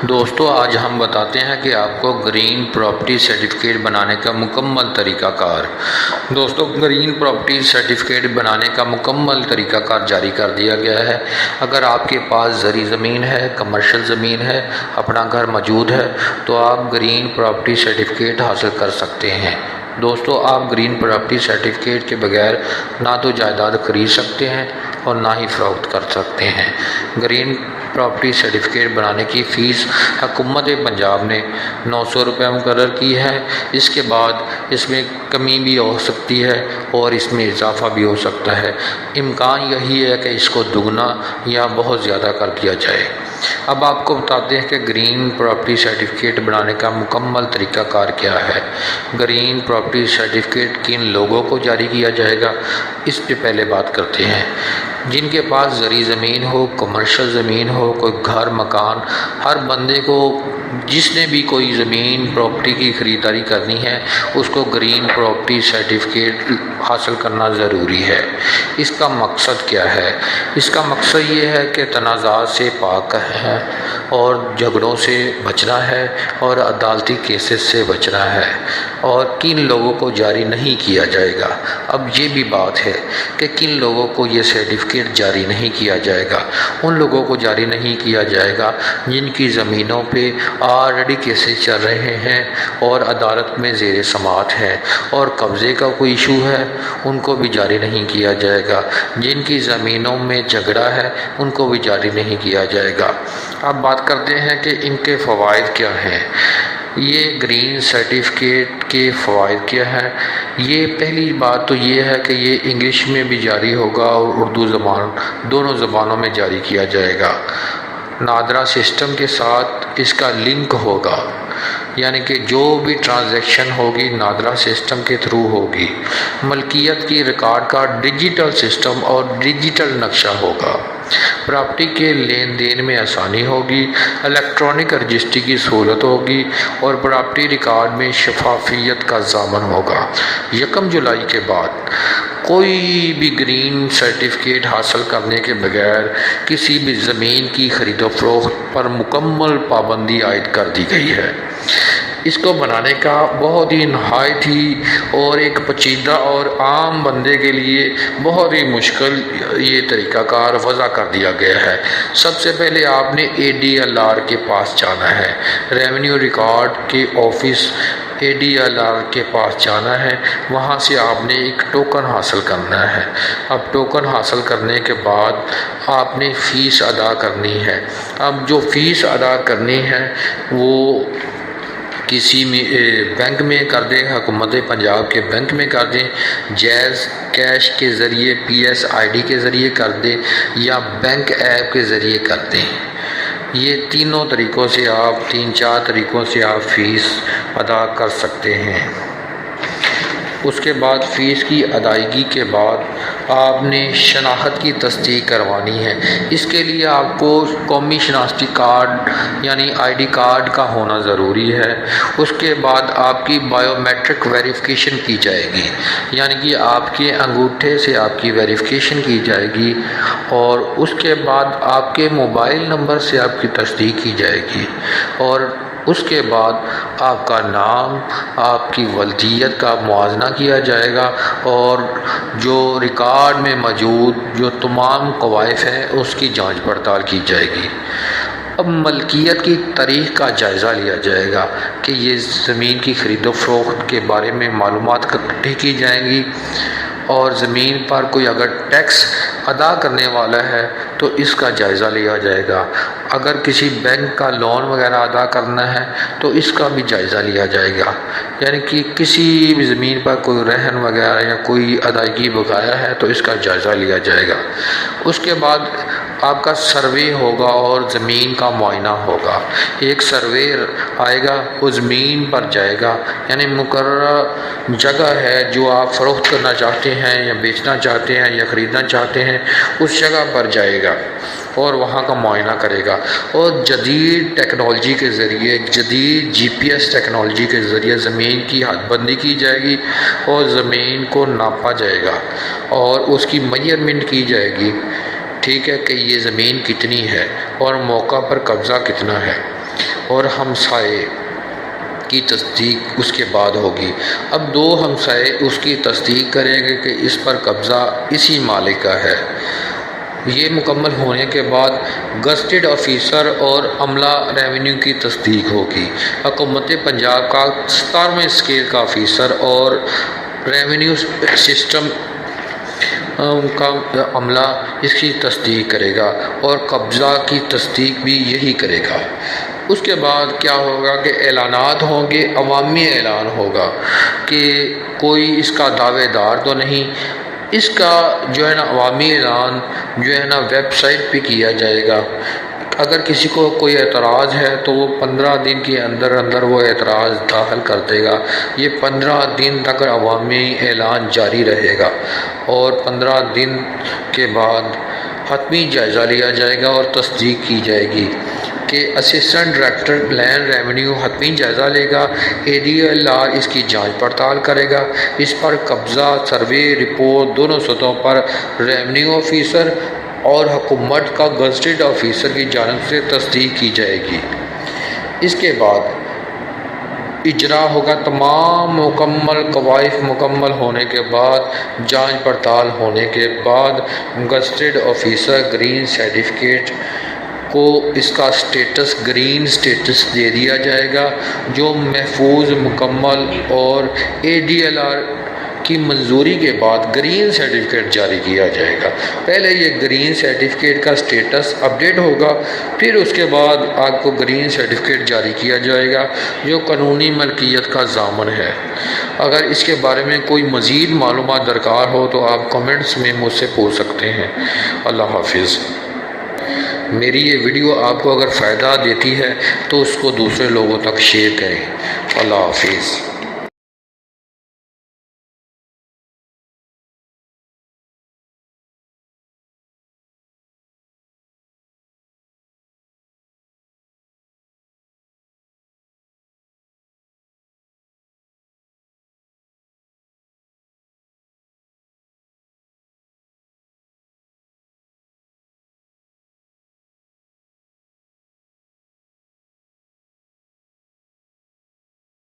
دوستو آج ہم بتاتے ہیں کہ آپ کو گرین پراپرٹی سرٹیفکیٹ بنانے کا مکمل طریقہ کار۔ دوستو گرین پراپرٹی سرٹیفکیٹ بنانے کا مکمل طریقہ کار جاری کر دیا گیا ہے۔ اگر آپ کے پاس زرعی زمین ہے، کمرشل زمین ہے، اپنا گھر موجود ہے تو آپ گرین پراپرٹی سرٹیفکیٹ حاصل کر سکتے ہیں۔ دوستو آپ گرین پراپرٹی سرٹیفکیٹ کے بغیر نہ تو جائیداد خرید سکتے ہیں اور نہ ہی فروخت کر سکتے ہیں۔ گرین پراپرٹی سرٹیفکیٹ بنانے کی فیس حکومت پنجاب نے 900 روپے مقرر کی ہے۔ اس کے بعد اس میں کمی بھی ہو سکتی ہے اور اس میں اضافہ بھی ہو سکتا ہے۔ امکان یہی ہے کہ اس کو دگنا یا بہت زیادہ کر دیا جائے۔ اب آپ کو بتاتے ہیں کہ گرین پراپرٹی سرٹیفکیٹ بنانے کا مکمل طریقہ کار کیا ہے۔ گرین پراپرٹی سرٹیفکیٹ کن لوگوں کو جاری کیا جائے گا، اس پہ پہلے بات کرتے ہیں۔ جن کے پاس زرعی زمین ہو، کمرشل زمین ہو، کوئی گھر مکان، ہر بندے کو جس نے بھی کوئی زمین پراپرٹی کی خریداری کرنی ہے اس کو گرین پراپرٹی سرٹیفکیٹ حاصل کرنا ضروری ہے۔ اس کا مقصد کیا ہے؟ اس کا مقصد یہ ہے کہ تنازعات سے پاک ہے اور جھگڑوں سے بچنا ہے اور عدالتی کیسز سے بچنا ہے۔ اور کن لوگوں کو جاری نہیں کیا جائے گا۔ اب یہ بھی بات ہے کہ کن لوگوں کو یہ سرٹیفکیٹ جاری نہیں کیا جائے گا۔ ان لوگوں کو جاری نہیں کیا جائے گا جن کی زمینوں پہ آلریڈی کیسز چل رہے ہیں اور عدالت میں زیر سماعت ہے اور قبضے کا کوئی ایشو ہے، ان کو بھی جاری نہیں کیا جائے گا۔ جن کی زمینوں میں جھگڑا ہے ان کو بھی جاری نہیں کیا جائے گا۔ اب بات کرتے ہیں کہ ان کے فوائد کیا ہیں۔ یہ گرین سرٹیفکیٹ کے فوائد کیا ہیں؟ یہ پہلی بات تو یہ ہے کہ یہ انگلش میں بھی جاری ہوگا اور اردو زبان دونوں زبانوں میں جاری کیا جائے گا۔ نادرا سسٹم کے ساتھ اس کا لنک ہوگا، یعنی کہ جو بھی ٹرانزیکشن ہوگی نادرا سسٹم کے تھرو ہوگی۔ ملکیت کی ریکارڈ کا ڈیجیٹل سسٹم اور ڈیجیٹل نقشہ ہوگا۔ پراپرٹی کے لین دین میں آسانی ہوگی، الیکٹرانک رجسٹری کی سہولت ہوگی اور پراپرٹی ریکارڈ میں شفافیت کا ضامن ہوگا۔ 1 جولائی کے بعد کوئی بھی گرین سرٹیفکیٹ حاصل کرنے کے بغیر کسی بھی زمین کی خرید و فروخت پر مکمل پابندی عائد کر دی گئی ہے۔ اس کو بنانے کا بہت ہی نہایت ہی اور ایک پیچیدہ اور عام بندے کے لیے بہت ہی مشکل یہ طریقہ کار وضع کر دیا گیا ہے۔ سب سے پہلے آپ نے ADLR کے پاس جانا ہے، ریونیو ریکارڈ کے آفس ADLR کے پاس جانا ہے۔ وہاں سے آپ نے ایک ٹوکن حاصل کرنا ہے۔ اب ٹوکن حاصل کرنے کے بعد آپ نے فیس ادا کرنی ہے۔ اب جو فیس ادا کرنی ہے وہ کسی بینک میں کر دیں، حکومت پنجاب کے بینک میں کر دیں، جیز کیش کے ذریعے PSID کے ذریعے کر دیں یا بینک ایپ کے ذریعے کر دیں۔ یہ تینوں طریقوں سے آپ 3-4 طریقوں سے آپ فیس ادا کر سکتے ہیں۔ اس کے بعد فیس کی ادائیگی کے بعد آپ نے شناخت کی تصدیق کروانی ہے۔ اس کے لیے آپ کو قومی شناختی کارڈ یعنی ID کارڈ کا ہونا ضروری ہے۔ اس کے بعد آپ کی بائیو میٹرک ویریفیکیشن کی جائے گی، یعنی کہ آپ کے انگوٹھے سے آپ کی ویریفیکیشن کی جائے گی اور اس کے بعد آپ کے موبائل نمبر سے آپ کی تصدیق کی جائے گی اور اس کے بعد آپ کا نام، آپ کی ولدیت کا موازنہ کیا جائے گا اور جو ریکارڈ میں موجود جو تمام قوائف ہیں اس کی جانچ پڑتال کی جائے گی۔ اب ملکیت کی تاریخ کا جائزہ لیا جائے گا کہ یہ زمین کی خرید و فروخت کے بارے میں معلومات اکٹھی کی جائیں گی اور زمین پر کوئی اگر ٹیکس ادا کرنے والا ہے تو اس کا جائزہ لیا جائے گا۔ اگر کسی بینک کا لون وغیرہ ادا کرنا ہے تو اس کا بھی جائزہ لیا جائے گا، یعنی کہ کسی بھی زمین پر کوئی رہن وغیرہ یا کوئی ادائیگی بقایا ہے تو اس کا جائزہ لیا جائے گا۔ اس کے بعد آپ کا سروے ہوگا اور زمین کا معائنہ ہوگا۔ ایک سرویر آئے گا، وہ زمین پر جائے گا، یعنی مقررہ جگہ ہے جو آپ فروخت کرنا چاہتے ہیں یا بیچنا چاہتے ہیں یا خریدنا چاہتے ہیں اس جگہ پر جائے گا اور وہاں کا معائنہ کرے گا اور جدید ٹیکنالوجی کے ذریعے، جدید GPS ٹیکنالوجی کے ذریعے زمین کی حد بندی کی جائے گی اور زمین کو ناپا جائے گا اور اس کی میجرمنٹ کی جائے گی، ٹھیک ہے، کہ یہ زمین کتنی ہے اور موقع پر قبضہ کتنا ہے۔ اور ہمسائے کی تصدیق اس کے بعد ہوگی۔ اب 2 ہمسائے اس کی تصدیق کریں گے کہ اس پر قبضہ اسی مالک کا ہے۔ یہ مکمل ہونے کے بعد گزٹڈ آفیسر اور عملہ ریونیو کی تصدیق ہوگی۔ حکومت پنجاب کا 17ویں اسکیل کا آفیسر اور ریونیو سسٹم کا عملہ اس کی تصدیق کرے گا اور قبضہ کی تصدیق بھی یہی کرے گا۔ اس کے بعد کیا ہوگا کہ اعلانات ہوں گے، عوامی اعلان ہوگا کہ کوئی اس کا دعوے دار تو نہیں۔ اس کا جو ہے نا عوامی اعلان جو ہے نا ویب سائٹ پہ کیا جائے گا۔ اگر کسی کو کوئی اعتراض ہے تو وہ 15 دن کے اندر وہ اعتراض داخل کر دے گا۔ یہ 15 دن تک عوامی اعلان جاری رہے گا اور 15 دن کے بعد حتمی جائزہ لیا جائے گا اور تصدیق کی جائے گی کہ اسسٹنٹ ڈائریکٹر لینڈ ریونیو حتمی جائزہ لے گا، ADLR اس کی جانچ پڑتال کرے گا، اس پر قبضہ سروے رپورٹ دونوں سطحوں پر ریونیو آفیسر اور حکومت کا گزٹڈ آفیسر کی جانب سے تصدیق کی جائے گی۔ اس کے بعد اجرا ہوگا۔ تمام مکمل قوائف مکمل ہونے کے بعد، جانچ پڑتال ہونے کے بعد گزٹڈ آفیسر گرین سرٹیفکیٹ کو اس کا سٹیٹس گرین سٹیٹس دے دیا جائے گا، جو محفوظ مکمل اور ADLR کی منظوری کے بعد گرین سرٹیفکیٹ جاری کیا جائے گا۔ پہلے یہ گرین سرٹیفکیٹ کا سٹیٹس اپڈیٹ ہوگا، پھر اس کے بعد آپ کو گرین سرٹیفکیٹ جاری کیا جائے گا جو قانونی ملکیت کا ضامن ہے۔ اگر اس کے بارے میں کوئی مزید معلومات درکار ہو تو آپ کمنٹس میں مجھ سے پوچھ سکتے ہیں۔ اللہ حافظ۔ میری یہ ویڈیو آپ کو اگر فائدہ دیتی ہے تو اس کو دوسرے لوگوں تک شیئر کریں۔ اللہ حافظ۔